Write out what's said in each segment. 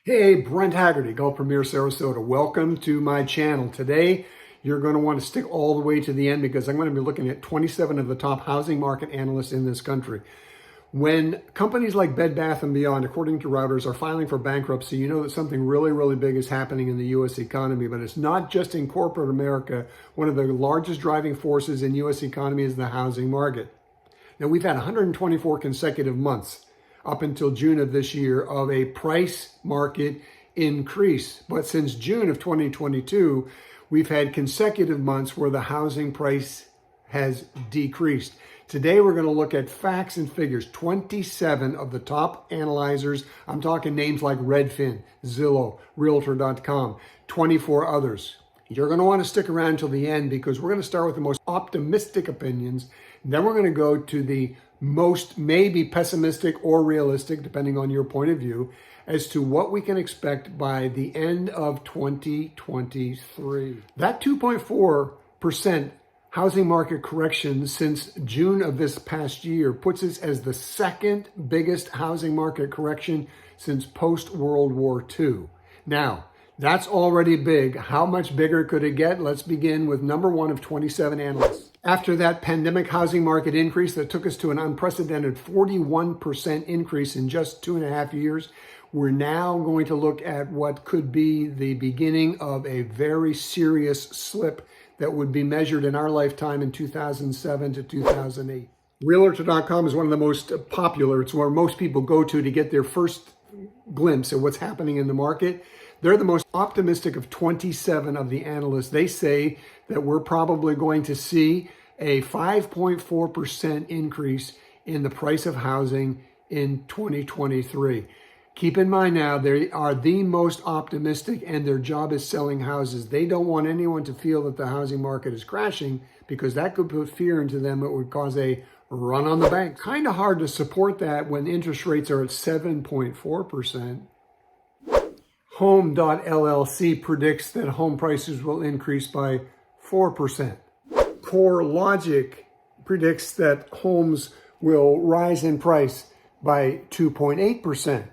Hey, Brent Haggerty, Gulf Premier Sarasota. Welcome to my channel. Today, you're going to want to stick all the way to the end because I'm going to be looking at 27 of the top housing market analysts in this country. When companies like Bed Bath & Beyond, according to Reuters, are filing for bankruptcy, you know that something really, really big is happening in the U.S. economy. But it's not just in corporate America. One of the largest driving forces in U.S. economy is the housing market. Now, we've had 124 consecutive months up until June of this year of a price market increase. But since June of 2022, we've had consecutive months where the housing price has decreased. Today, we're going to look at facts and figures. 27 of the top analyzers, I'm talking names like Redfin, Zillow, Realtor.com, 24 others. You're going to want to stick around until the end because we're going to start with the most optimistic opinions. And then we're going to go to the most maybe pessimistic or realistic, depending on your point of view, as to what we can expect by the end of 2023. That 2.4% housing market correction since June of this past year puts us as the second biggest housing market correction since post-World War II. Now, that's already big. How much bigger could it get? Let's begin with number one of 27 analysts. After that pandemic housing market increase that took us to an unprecedented 41% increase in just 2.5 years, we're now going to look at what could be the beginning of a very serious slip that would be measured in our lifetime in 2007 to 2008. Realtor.com is one of the most popular. It's where most people go to get their first glimpse of what's happening in the market. They're the most optimistic of 27 of the analysts. They say that we're probably going to see a 5.4% increase in the price of housing in 2023. Keep in mind now, they are the most optimistic and their job is selling houses. They don't want anyone to feel that the housing market is crashing because that could put fear into them. It would cause a run on the bank. Kind of hard to support that when interest rates are at 7.4%. Home.LLC predicts that home prices will increase by 4%. CoreLogic predicts that homes will rise in price by 2.8%.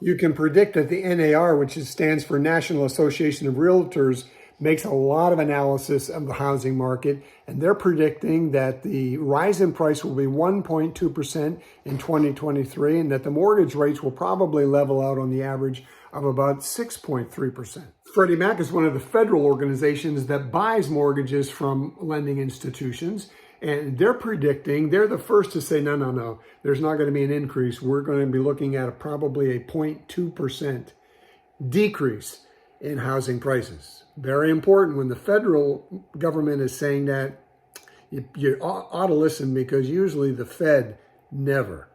You can predict that the NAR, which stands for National Association of Realtors, makes a lot of analysis of the housing market, and they're predicting that the rise in price will be 1.2% in 2023, and that the mortgage rates will probably level out on the average of about 6.3%. Freddie Mac is one of the federal organizations that buys mortgages from lending institutions, and they're predicting, they're the first to say, no, there's not going to be an increase. We're going to be looking at probably a 0.2% decrease in housing prices. Very important when the federal government is saying that, you ought to listen because usually the Fed never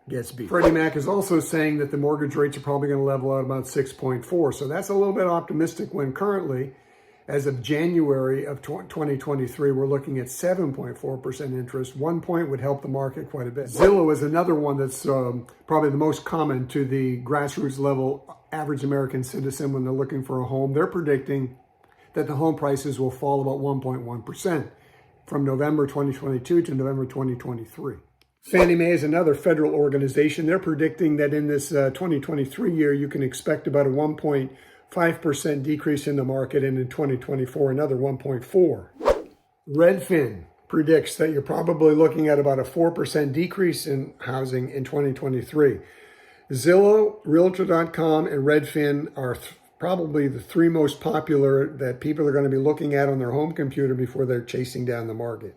gets beat. Freddie Mac is also saying that the mortgage rates are probably going to level out about 6.4. So that's a little bit optimistic when currently, as of January of 2023, we're looking at 7.4% interest. 1 point would help the market quite a bit. Zillow is another one that's probably the most common to the grassroots level average American citizen when they're looking for a home. They're predicting that the home prices will fall about 1.1% from November 2022 to November 2023. Fannie Mae is another federal organization. They're predicting that in this 2023 year, you can expect about a 1.5% decrease in the market, and in 2024, another 1.4. Redfin predicts that you're probably looking at about a 4% decrease in housing in 2023. Zillow, Realtor.com, and Redfin are probably the three most popular that people are going to be looking at on their home computer before they're chasing down the market.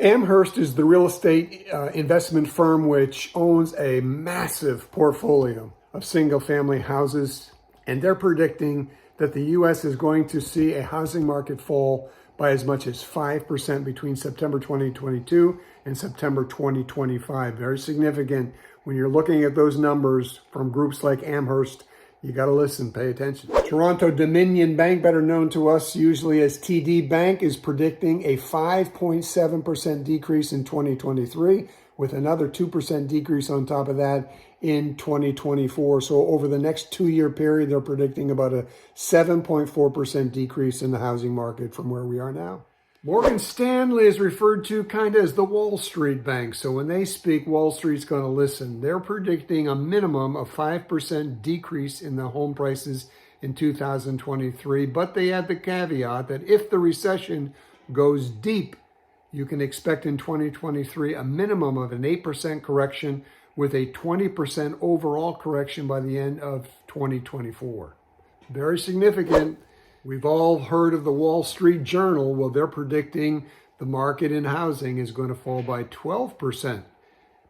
Amherst is the real estate investment firm which owns a massive portfolio of single-family houses, and they're predicting that the U.S. is going to see a housing market fall by as much as 5% between September 2022 and September 2025. Very significant. When you're looking at those numbers from groups like Amherst, you got to listen, pay attention. Toronto Dominion Bank, better known to us usually as TD Bank, is predicting a 5.7% decrease in 2023 with another 2% decrease on top of that in 2024. So over the next 2-year period, they're predicting about a 7.4% decrease in the housing market from where we are now. Morgan Stanley is referred to kind of as the Wall Street bank. So when they speak, Wall Street's going to listen. They're predicting a minimum of 5% decrease in the home prices in 2023. But they add the caveat that if the recession goes deep, you can expect in 2023 a minimum of an 8% correction with a 20% overall correction by the end of 2024. Very significant. We've all heard of the Wall Street Journal. Well, they're predicting the market in housing is going to fall by 12%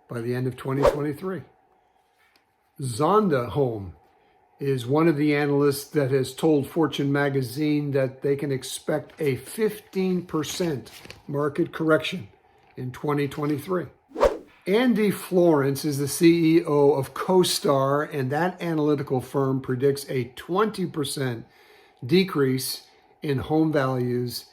by the end of 2023. Zonda Home is one of the analysts that has told Fortune magazine that they can expect a 15% market correction in 2023. Andy Florence is the CEO of CoStar, and that analytical firm predicts a 20% decrease in home values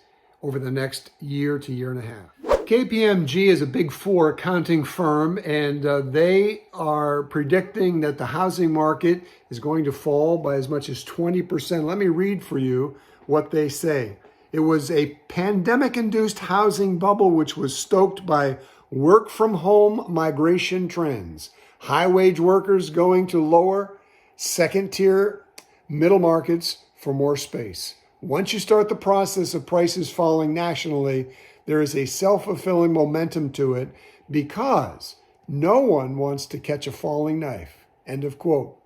over the next year to year and a half. KPMG is a Big Four accounting firm, and they are predicting that the housing market is going to fall by as much as 20%. Let me read for you what they say. It was a pandemic-induced housing bubble which was stoked by work-from-home migration trends, high-wage workers going to lower second-tier middle markets for more space. Once you start the process of prices falling nationally, there is a self-fulfilling momentum to it because no one wants to catch a falling knife. End of quote.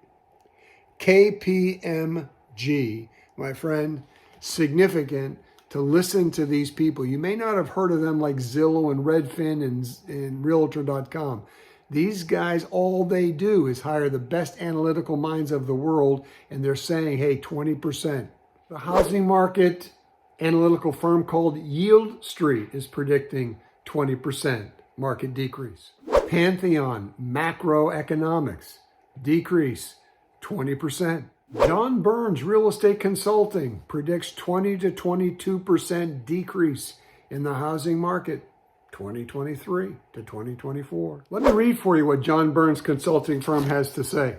KPMG, my friend, significant to listen to these people. You may not have heard of them like Zillow and Redfin and Realtor.com. These guys, all they do is hire the best analytical minds of the world, and they're saying, hey, 20%. The housing market analytical firm called Yield Street is predicting 20% market decrease. Pantheon Macroeconomics, decrease 20%. John Burns Real Estate Consulting predicts 20 to 22% decrease in the housing market 2023 to 2024. Let me read for you what John Burns Consulting Firm has to say.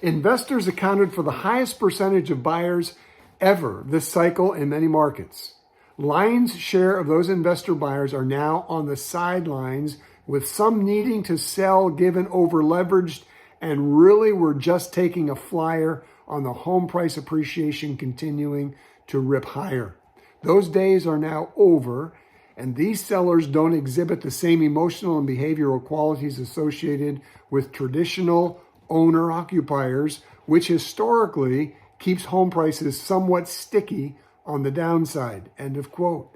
Investors accounted for the highest percentage of buyers ever this cycle in many markets. Lion's share of those investor buyers are now on the sidelines, with some needing to sell given over-leveraged and really were just taking a flyer on the home price appreciation continuing to rip higher. Those days are now over, and these sellers don't exhibit the same emotional and behavioral qualities associated with traditional owner-occupiers, which historically keeps home prices somewhat sticky on the downside. End of quote.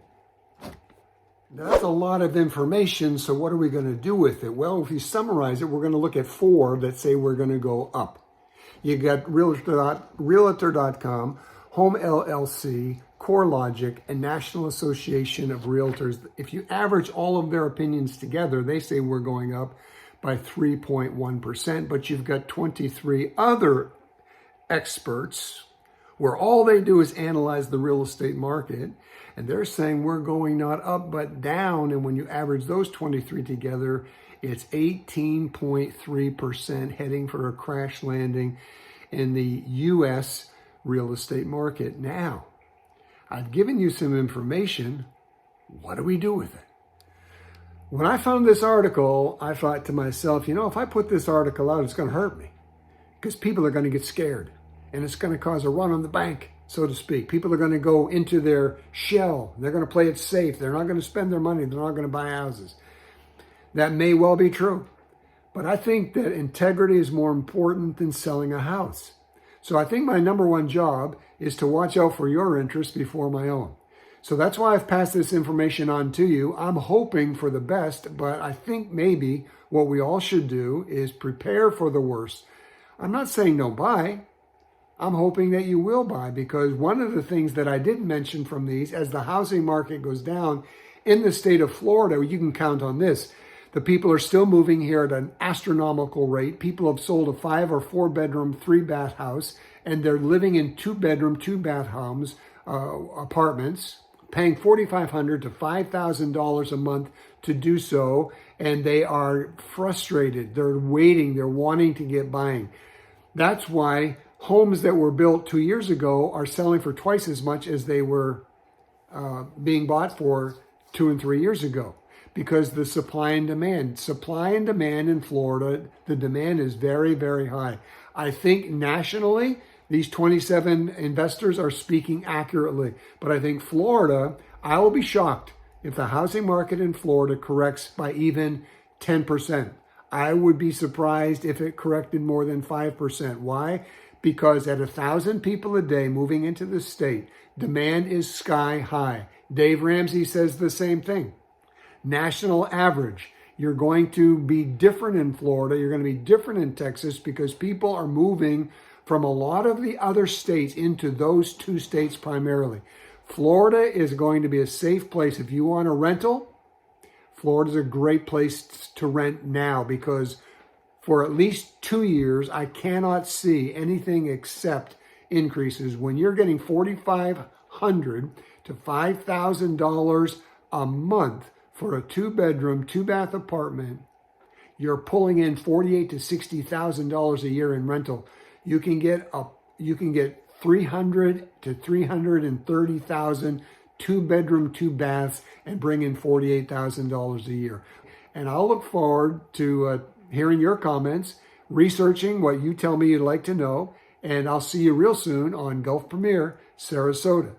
Now, that's a lot of information, so what are we going to do with it? Well, if you summarize it, we're going to look at four that say we're going to go up. You got Realtor.com, Home LLC, CoreLogic, and National Association of Realtors. If you average all of their opinions together, they say we're going up by 3.1%, but you've got 23 other experts where all they do is analyze the real estate market, and they're saying we're going not up but down, and when you average those 23 together, it's 18.3% heading for a crash landing in the US real estate market. Now, I've given you some information. What do we do with it? When I found this article, I thought to myself, if I put this article out, it's going to hurt me because people are going to get scared and it's going to cause a run on the bank, so to speak. People are going to go into their shell. They're going to play it safe. They're not going to spend their money. They're not going to buy houses. That may well be true, but I think that integrity is more important than selling a house. So I think my number one job is to watch out for your interests before my own. So that's why I've passed this information on to you. I'm hoping for the best, but I think maybe what we all should do is prepare for the worst. I'm not saying don't buy. I'm hoping that you will buy, because one of the things that I didn't mention from these, as the housing market goes down in the state of Florida, you can count on this. The people are still moving here at an astronomical rate. People have sold a 5 or 4 bedroom, 3-bath house, and they're living in 2-bedroom, 2-bath homes, apartments, paying $4,500 to $5,000 a month to do so. And they are frustrated. They're waiting. They're wanting to get buying. That's why homes that were built 2 years ago are selling for twice as much as they were being bought for 2 and 3 years ago, because the supply and demand in Florida, the demand is very, very high. I think nationally, these 27 investors are speaking accurately, but I think Florida, I will be shocked if the housing market in Florida corrects by even 10%. I would be surprised if it corrected more than 5%. Why? Because at 1,000 people a day moving into the state, demand is sky high. Dave Ramsey says the same thing. National average. You're going to be different in Florida. You're going to be different in Texas because people are moving from a lot of the other states into those 2 states primarily. Florida is going to be a safe place. If you want a rental, Florida is a great place to rent now, because for at least 2 years, I cannot see anything except increases. When you're getting $4,500 to $5,000 a month for a 2-bedroom, 2-bath apartment, you're pulling in $48,000 to $60,000 a year in rental. You can get $300,000 to $330,000, 2-bedroom, 2 baths, and bring in $48,000 a year. And I'll look forward to hearing your comments, researching what you tell me you'd like to know, and I'll see you real soon on Gulf Premier Sarasota.